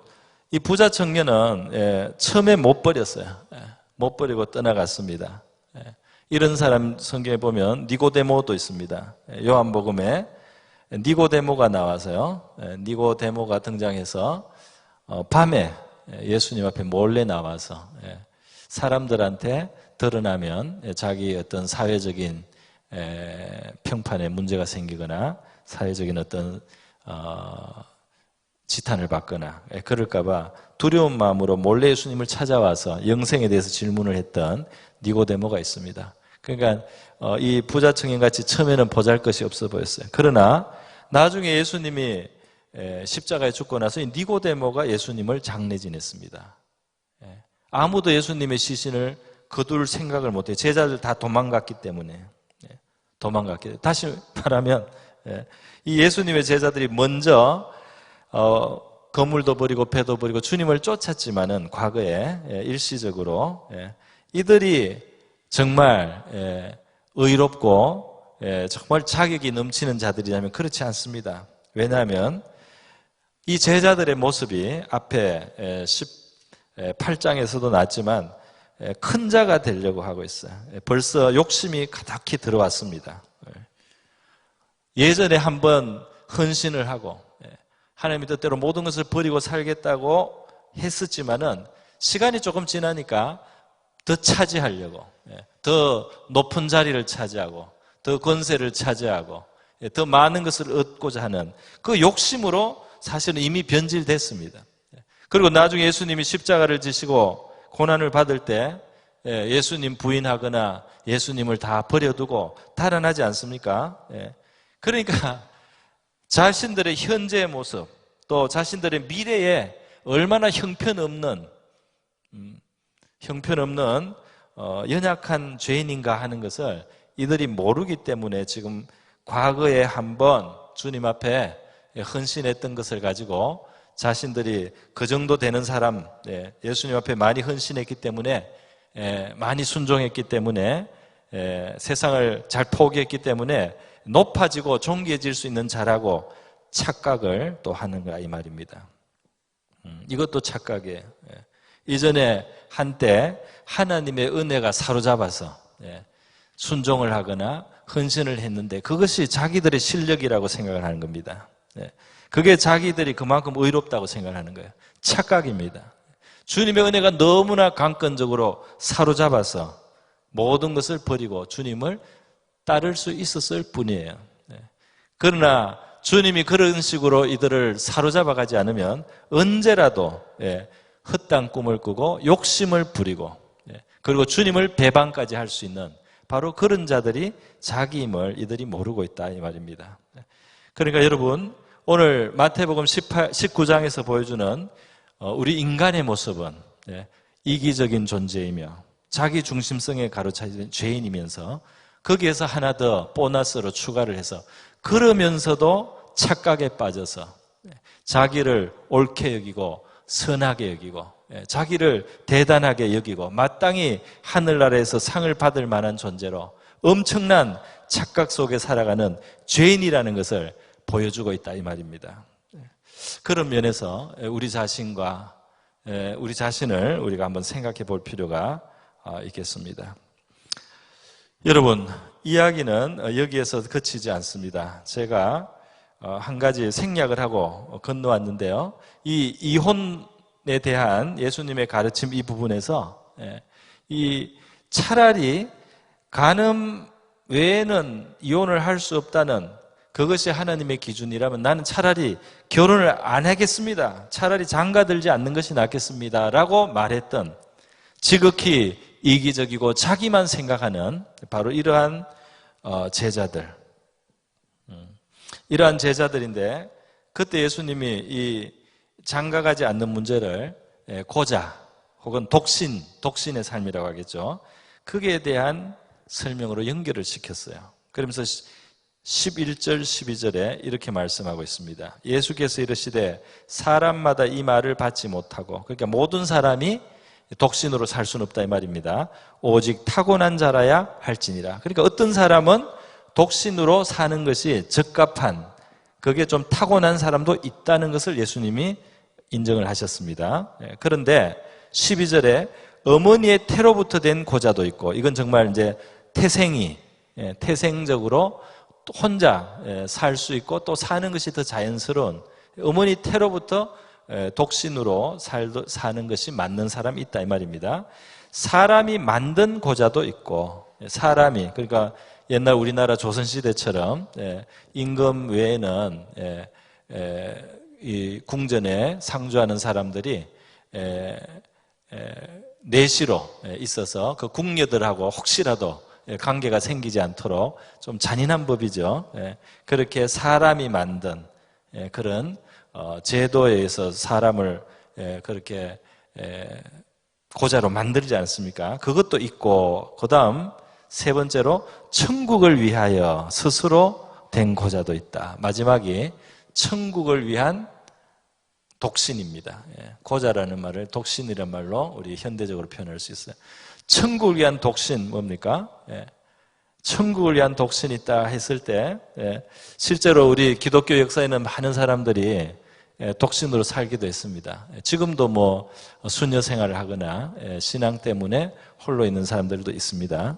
이 부자 청년은 처음에 못 버렸어요. 못 버리고 떠나갔습니다. 이런 사람 성경에 보면 니고데모도 있습니다. 요한복음에 니고데모가 나와서요. 니고데모가 등장해서 밤에 예수님 앞에 몰래 나와서 사람들한테 드러나면 자기 어떤 사회적인 평판에 문제가 생기거나 사회적인 어떤 지탄을 받거나 그럴까봐 두려운 마음으로 몰래 예수님을 찾아와서 영생에 대해서 질문을 했던 니고데모가 있습니다. 그러니까 이 부자 청년같이 처음에는 보잘것이 없어 보였어요. 그러나 나중에 예수님이 십자가에 죽고 나서 이 니고데모가 예수님을 장례지냈습니다. 아무도 예수님의 시신을 거둘 생각을 못해요. 제자들 다 도망갔기 때문에. 다시 말하면 이 예수님의 제자들이 먼저 거물도 버리고 배도 버리고 주님을 쫓았지만은 과거에 일시적으로 이들이 정말 의롭고 정말 자격이 넘치는 자들이라면 그렇지 않습니다. 왜냐하면 이 제자들의 모습이 앞에 18장에서도 나왔지만 큰 자가 되려고 하고 있어요. 벌써 욕심이 가득히 들어왔습니다. 예전에 한번 헌신을 하고 하나님의 뜻대로 모든 것을 버리고 살겠다고 했었지만은 시간이 조금 지나니까 더 차지하려고, 더 높은 자리를 차지하고, 더 권세를 차지하고, 더 많은 것을 얻고자 하는 그 욕심으로 사실은 이미 변질됐습니다. 그리고 나중에 예수님이 십자가를 지시고 고난을 받을 때 예수님 부인하거나 예수님을 다 버려두고 달아나지 않습니까? 그러니까 자신들의 현재의 모습, 또 자신들의 미래에 얼마나 형편없는 연약한 죄인인가 하는 것을 이들이 모르기 때문에 지금 과거에 한번 주님 앞에 헌신했던 것을 가지고 자신들이 그 정도 되는 사람, 예수님 앞에 많이 헌신했기 때문에, 많이 순종했기 때문에, 세상을 잘 포기했기 때문에 높아지고 존귀해질 수 있는 자라고 착각을 또 하는가 이 말입니다. 이것도 착각이에요. 이전에 한때 하나님의 은혜가 사로잡아서 순종을 하거나 헌신을 했는데 그것이 자기들의 실력이라고 생각을 하는 겁니다. 그게 자기들이 그만큼 의롭다고 생각하는 거예요. 착각입니다. 주님의 은혜가 너무나 강권적으로 사로잡아서 모든 것을 버리고 주님을 따를 수 있었을 뿐이에요. 그러나 주님이 그런 식으로 이들을 사로잡아 가지 않으면 언제라도 헛된 꿈을 꾸고 욕심을 부리고 그리고 주님을 배반까지 할 수 있는 바로 그런 자들이 자기임을 이들이 모르고 있다 이 말입니다. 그러니까 여러분 오늘 마태복음 19장에서 보여주는 우리 인간의 모습은 이기적인 존재이며 자기 중심성에 가로차진 죄인이면서 거기에서 하나 더 보너스로 추가를 해서 그러면서도 착각에 빠져서 자기를 옳게 여기고 선하게 여기고 자기를 대단하게 여기고 마땅히 하늘나라에서 상을 받을 만한 존재로 엄청난 착각 속에 살아가는 죄인이라는 것을 보여주고 있다 이 말입니다. 그런 면에서 우리 자신과 우리 자신을 우리가 한번 생각해 볼 필요가 있겠습니다. 여러분, 이야기는 여기에서 그치지 않습니다. 제가 한 가지 생략을 하고 건너왔는데요. 이 이혼에 대한 예수님의 가르침 이 부분에서 이 차라리 간음 외에는 이혼을 할 수 없다는 그것이 하나님의 기준이라면 나는 차라리 결혼을 안 하겠습니다. 차라리 장가들지 않는 것이 낫겠습니다. 라고 말했던 지극히 이기적이고 자기만 생각하는 바로 이러한 제자들. 이러한 제자들인데 그때 예수님이 이 장가가지 않는 문제를 고자 혹은 독신의 삶이라고 하겠죠. 그에 대한 설명으로 연결을 시켰어요. 그러면서 11절 12절에 이렇게 말씀하고 있습니다. 예수께서 이르시되 사람마다 이 말을 받지 못하고 그러니까 모든 사람이 독신으로 살 수는 없다 이 말입니다. 오직 타고난 자라야 할지니라. 그러니까 어떤 사람은 독신으로 사는 것이 적합한 그게 좀 타고난 사람도 있다는 것을 예수님이 인정을 하셨습니다. 그런데 12절에 어머니의 태로부터 된 고자도 있고 이건 정말 이제 태생적으로 혼자 살 수 있고 또 사는 것이 더 자연스러운 어머니 태로부터 독신으로 사는 것이 맞는 사람이 있다 이 말입니다. 사람이 만든 고자도 있고 사람이 그러니까 옛날 우리나라 조선시대처럼 임금 외에는 이 궁전에 상주하는 사람들이 내시로 있어서 그 궁녀들하고 혹시라도 관계가 생기지 않도록 좀 잔인한 법이죠. 그렇게 사람이 만든 그런 제도에 의해서 사람을 그렇게 고자로 만들지 않습니까? 그것도 있고 그 다음 세 번째로 천국을 위하여 스스로 된 고자도 있다. 마지막이 천국을 위한 독신입니다. 고자라는 말을 독신이란 말로 우리 현대적으로 표현할 수 있어요. 천국을 위한 독신 뭡니까? 천국을 위한 독신이 있다 했을 때 실제로 우리 기독교 역사에는 많은 사람들이 독신으로 살기도 했습니다. 지금도 뭐 수녀 생활을 하거나 신앙 때문에 홀로 있는 사람들도 있습니다.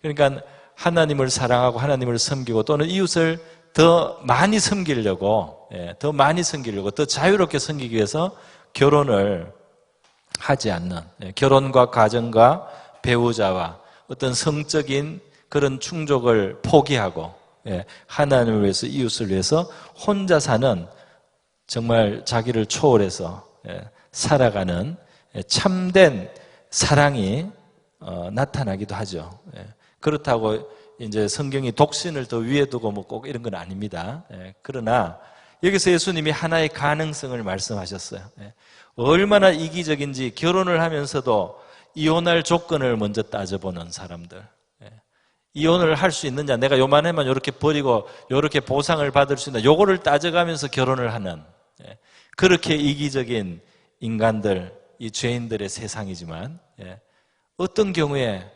그러니까 하나님을 사랑하고 하나님을 섬기고 또는 이웃을 더 많이 섬기려고 더 많이 섬기려고, 더 자유롭게 섬기기 위해서 결혼을 하지 않는, 결혼과 가정과 배우자와 어떤 성적인 그런 충족을 포기하고 하나님을 위해서, 이웃을 위해서 혼자 사는, 정말 자기를 초월해서 살아가는 참된 사랑이 나타나기도 하죠. 그렇다고 이제 성경이 독신을 더 위에 두고 뭐 꼭 이런 건 아닙니다. 그러나 여기서 예수님이 하나의 가능성을 말씀하셨어요. 얼마나 이기적인지, 결혼을 하면서도 이혼할 조건을 먼저 따져보는 사람들. 이혼을 할 수 있느냐, 내가 요만하면 요렇게 버리고 요렇게 보상을 받을 수 있나, 요거를 따져가면서 결혼을 하는, 그렇게 이기적인 인간들, 이 죄인들의 세상이지만, 어떤 경우에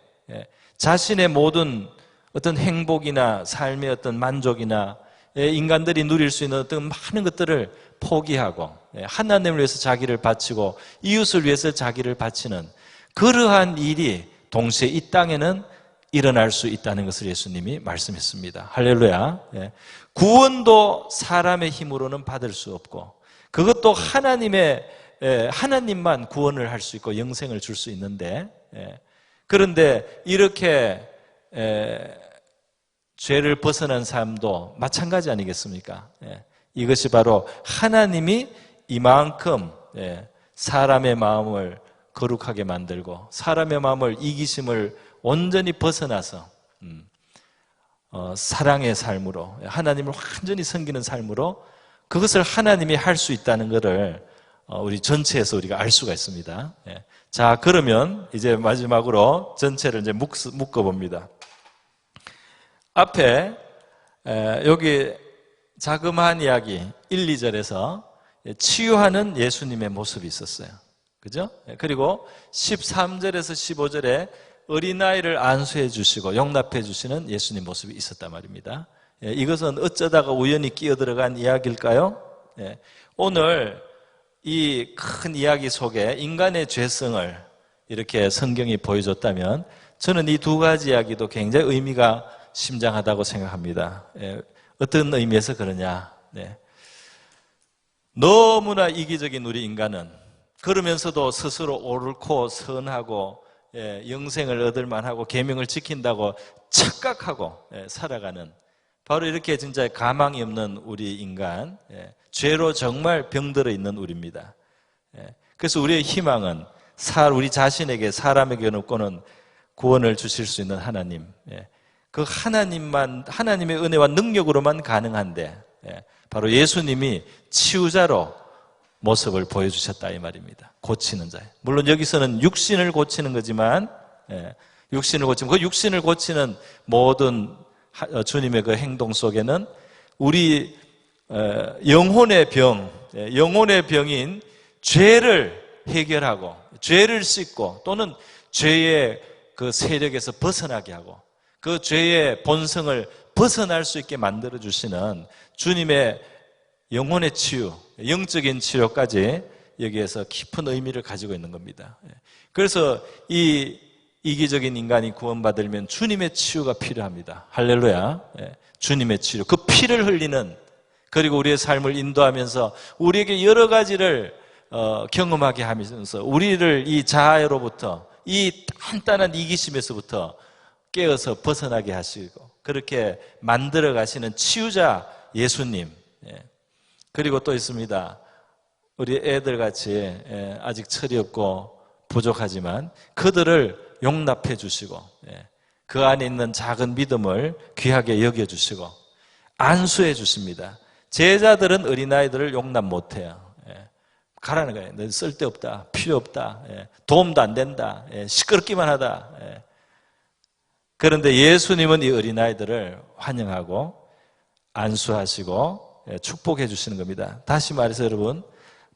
자신의 모든 어떤 행복이나 삶의 어떤 만족이나 인간들이 누릴 수 있는 어떤 많은 것들을 포기하고 하나님을 위해서 자기를 바치고 이웃을 위해서 자기를 바치는 그러한 일이 동시에 이 땅에는 일어날 수 있다는 것을 예수님이 말씀했습니다. 할렐루야. 구원도 사람의 힘으로는 받을 수 없고, 그것도 하나님만 구원을 할 수 있고 영생을 줄 수 있는데, 그런데 이렇게 죄를 벗어난 삶도 마찬가지 아니겠습니까? 이것이 바로 하나님이 이만큼 사람의 마음을 거룩하게 만들고 사람의 마음을, 이기심을 온전히 벗어나서 사랑의 삶으로, 하나님을 완전히 섬기는 삶으로, 그것을 하나님이 할 수 있다는 것을 우리 전체에서 우리가 알 수가 있습니다. 자, 그러면 이제 마지막으로 전체를 이제 묶어봅니다. 앞에 여기 자그마한 이야기 1, 2절에서 치유하는 예수님의 모습이 있었어요. 그죠? 그리고 13절에서 15절에 어린아이를 안수해 주시고 용납해 주시는 예수님 모습이 있었단 말입니다. 이것은 어쩌다가 우연히 끼어들어간 이야기일까요? 오늘 이 큰 이야기 속에 인간의 죄성을 이렇게 성경이 보여줬다면 저는 이 두 가지 이야기도 굉장히 의미가 심장하다고 생각합니다. 어떤 의미에서 그러냐? 너무나 이기적인 우리 인간은 그러면서도 스스로 옳고 선하고 영생을 얻을 만하고 계명을 지킨다고 착각하고 살아가는, 바로 이렇게 진짜 가망이 없는 우리 인간, 죄로 정말 병들어 있는 우리입니다. 그래서 우리의 희망은 우리 자신에게, 사람에게 놓고는 구원을 주실 수 있는 하나님, 그 하나님의 은혜와 능력으로만 가능한데, 바로 예수님이 치유자로 모습을 보여주셨다 이 말입니다. 고치는 자. 물론 여기서는 육신을 고치는 거지만, 육신을 고치면 그 육신을 고치는 모든 주님의 그 행동 속에는 우리 영혼의 병인 죄를 해결하고 죄를 씻고 또는 죄의 그 세력에서 벗어나게 하고 그 죄의 본성을 벗어날 수 있게 만들어 주시는 주님의 영혼의 치유, 영적인 치료까지 여기에서 깊은 의미를 가지고 있는 겁니다. 그래서 이 이기적인 인간이 구원받으려면 주님의 치유가 필요합니다. 할렐루야. 주님의 치유, 그 피를 흘리는, 그리고 우리의 삶을 인도하면서 우리에게 여러 가지를 경험하게 하면서 우리를 이 자아로부터, 이 단단한 이기심에서부터 깨어서 벗어나게 하시고 그렇게 만들어 가시는 치유자 예수님. 그리고 또 있습니다. 우리 애들같이 아직 철이 없고 부족하지만 그들을 용납해 주시고 그 안에 있는 작은 믿음을 귀하게 여겨주시고 안수해 주십니다. 제자들은 어린아이들을 용납 못해요. 가라는 거예요. 너 쓸데없다, 필요 없다, 도움도 안 된다, 시끄럽기만 하다. 그런데 예수님은 이 어린아이들을 환영하고 안수하시고 축복해 주시는 겁니다. 다시 말해서 여러분,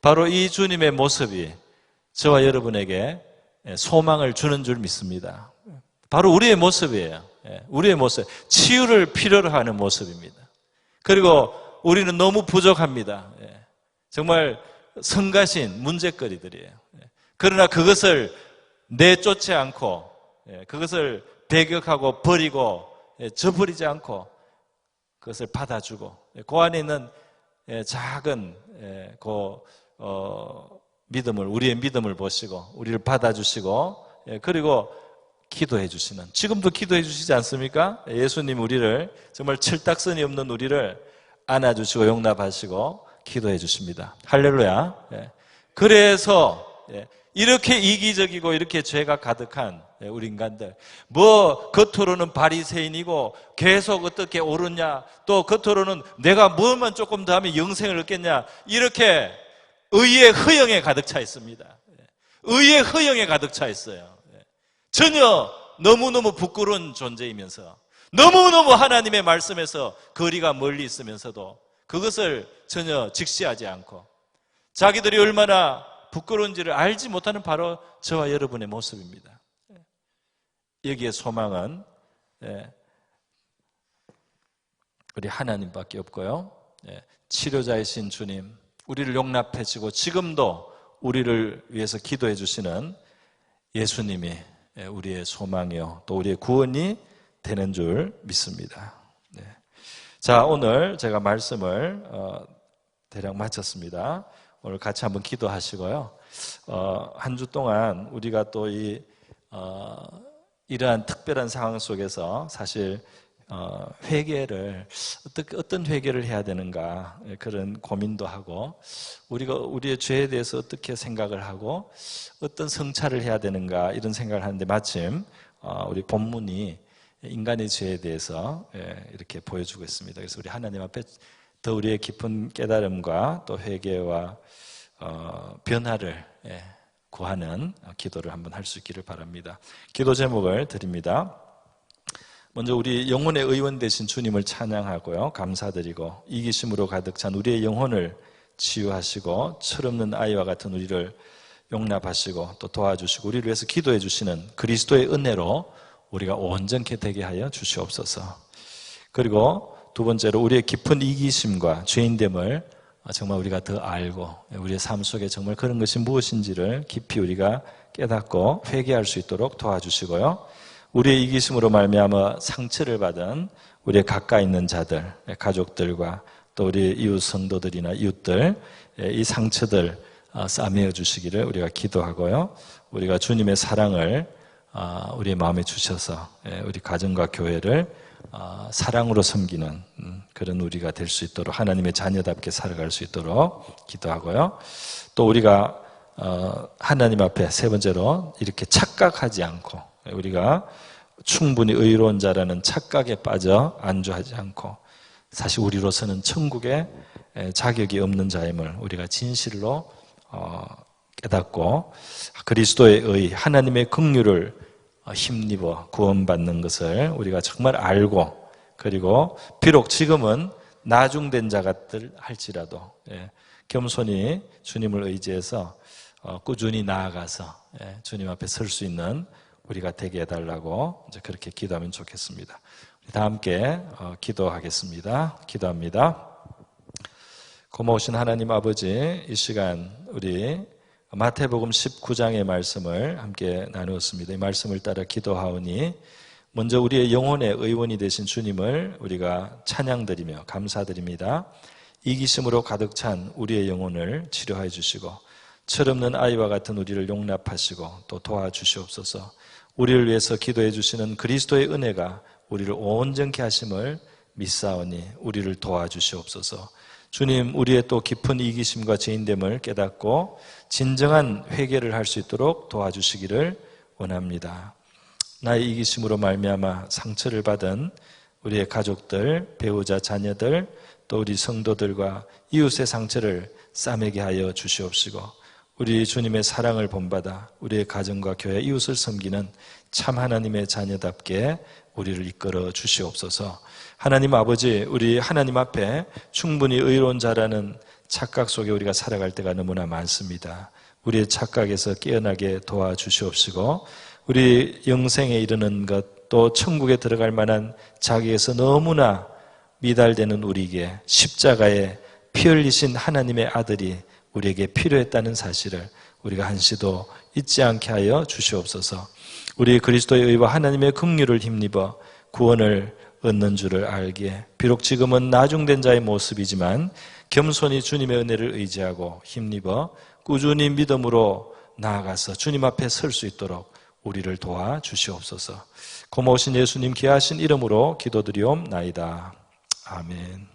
바로 이 주님의 모습이 저와 여러분에게 소망을 주는 줄 믿습니다. 바로 우리의 모습이에요. 우리의 모습, 치유를 필요로 하는 모습입니다. 그리고 우리는 너무 부족합니다. 정말 성가신 문제거리들이에요. 그러나 그것을 내쫓지 않고 그것을 배격하고 버리고 저버리지 않고 그것을 받아주고 그 안에 있는 작은 믿음을, 우리의 믿음을 보시고 우리를 받아주시고 그리고 기도해 주시는, 지금도 기도해 주시지 않습니까? 예수님 우리를, 정말 철딱선이 없는 우리를 안아주시고 용납하시고 기도해 주십니다. 할렐루야. 그래서 이렇게 이기적이고 이렇게 죄가 가득한 우리 인간들, 뭐 겉으로는 바리새인이고 계속 어떻게 옳으냐, 또 겉으로는 내가 뭐만 조금 더 하면 영생을 얻겠냐, 이렇게 의의 허영에 가득 차 있습니다. 의의 허영에 가득 차 있어요. 전혀 너무너무 부끄러운 존재이면서, 너무너무 하나님의 말씀에서 거리가 멀리 있으면서도 그것을 전혀 직시하지 않고 자기들이 얼마나 부끄러운지를 알지 못하는 바로 저와 여러분의 모습입니다. 여기에 소망은 우리 하나님밖에 없고요, 치료자이신 주님, 우리를 용납해 주고 지금도 우리를 위해서 기도해 주시는 예수님이 우리의 소망이요 또 우리의 구원이 되는 줄 믿습니다. 자, 오늘 제가 말씀을 대략 마쳤습니다. 오늘 같이 한번 기도하시고요. 한 주 동안 우리가 또 이러한 특별한 상황 속에서 사실 회개를 어떤 회개를 해야 되는가, 그런 고민도 하고, 우리가 우리의 죄에 대해서 어떻게 생각을 하고 어떤 성찰을 해야 되는가, 이런 생각을 하는데 마침 우리 본문이 인간의 죄에 대해서 이렇게 보여주고 있습니다. 그래서 우리 하나님 앞에 더 우리의 깊은 깨달음과 또 회개와 변화를 구하는 기도를 한번 할 수 있기를 바랍니다. 기도 제목을 드립니다. 먼저 우리 영혼의 의원 되신 주님을 찬양하고요, 감사드리고, 이기심으로 가득 찬 우리의 영혼을 치유하시고 철없는 아이와 같은 우리를 용납하시고 또 도와주시고 우리를 위해서 기도해 주시는 그리스도의 은혜로 우리가 온전케 되게 하여 주시옵소서. 그리고 두 번째로 우리의 깊은 이기심과 죄인됨을 정말 우리가 더 알고 우리의 삶 속에 정말 그런 것이 무엇인지를 깊이 우리가 깨닫고 회개할 수 있도록 도와주시고요, 우리의 이기심으로 말미암아 상처를 받은 우리의 가까이 있는 자들, 가족들과 또 우리 이웃 성도들이나 이웃들, 이 상처들 싸매어 주시기를 우리가 기도하고요, 우리가 주님의 사랑을 우리의 마음에 주셔서 우리 가정과 교회를 사랑으로 섬기는 그런 우리가 될 수 있도록, 하나님의 자녀답게 살아갈 수 있도록 기도하고요, 또 우리가 하나님 앞에 세 번째로 이렇게 착각하지 않고, 우리가 충분히 의로운 자라는 착각에 빠져 안주하지 않고 사실 우리로서는 천국에 자격이 없는 자임을 우리가 진실로 깨닫고 그리스도의 의, 하나님의 긍휼을 힘입어 구원받는 것을 우리가 정말 알고, 그리고 비록 지금은 나중된 자 같들 할지라도 겸손히 주님을 의지해서 꾸준히 나아가서 주님 앞에 설 수 있는 우리가 되게 해달라고 이제 그렇게 기도하면 좋겠습니다. 다 함께 기도하겠습니다. 기도합니다. 고마우신 하나님 아버지, 이 시간 우리 마태복음 19장의 말씀을 함께 나누었습니다. 이 말씀을 따라 기도하오니 먼저 우리의 영혼의 의원이 되신 주님을 우리가 찬양드리며 감사드립니다. 이기심으로 가득 찬 우리의 영혼을 치료해 주시고 철없는 아이와 같은 우리를 용납하시고 또 도와주시옵소서. 우리를 위해서 기도해 주시는 그리스도의 은혜가 우리를 온전케 하심을 믿사오니 우리를 도와주시옵소서. 주님, 우리의 또 깊은 이기심과 죄인됨을 깨닫고 진정한 회개를 할 수 있도록 도와주시기를 원합니다. 나의 이기심으로 말미암아 상처를 받은 우리의 가족들, 배우자, 자녀들, 또 우리 성도들과 이웃의 상처를 싸매게 하여 주시옵시고, 우리 주님의 사랑을 본받아 우리의 가정과 교회, 이웃을 섬기는 참 하나님의 자녀답게 우리를 이끌어 주시옵소서. 하나님 아버지, 우리 하나님 앞에 충분히 의로운 자라는 착각 속에 우리가 살아갈 때가 너무나 많습니다. 우리의 착각에서 깨어나게 도와주시옵시고, 우리 영생에 이르는 것, 또 천국에 들어갈 만한 자기에서 너무나 미달되는 우리에게 십자가에 피 흘리신 하나님의 아들이 우리에게 필요했다는 사실을 우리가 한시도 잊지 않게 하여 주시옵소서. 우리 그리스도의 의와 하나님의 긍휼을 힘입어 구원을 얻는 줄을 알기에, 비록 지금은 나중된 자의 모습이지만 겸손히 주님의 은혜를 의지하고 힘입어 꾸준히 믿음으로 나아가서 주님 앞에 설 수 있도록 우리를 도와주시옵소서. 고마우신 예수님 귀하신 이름으로 기도드리옵나이다. 아멘.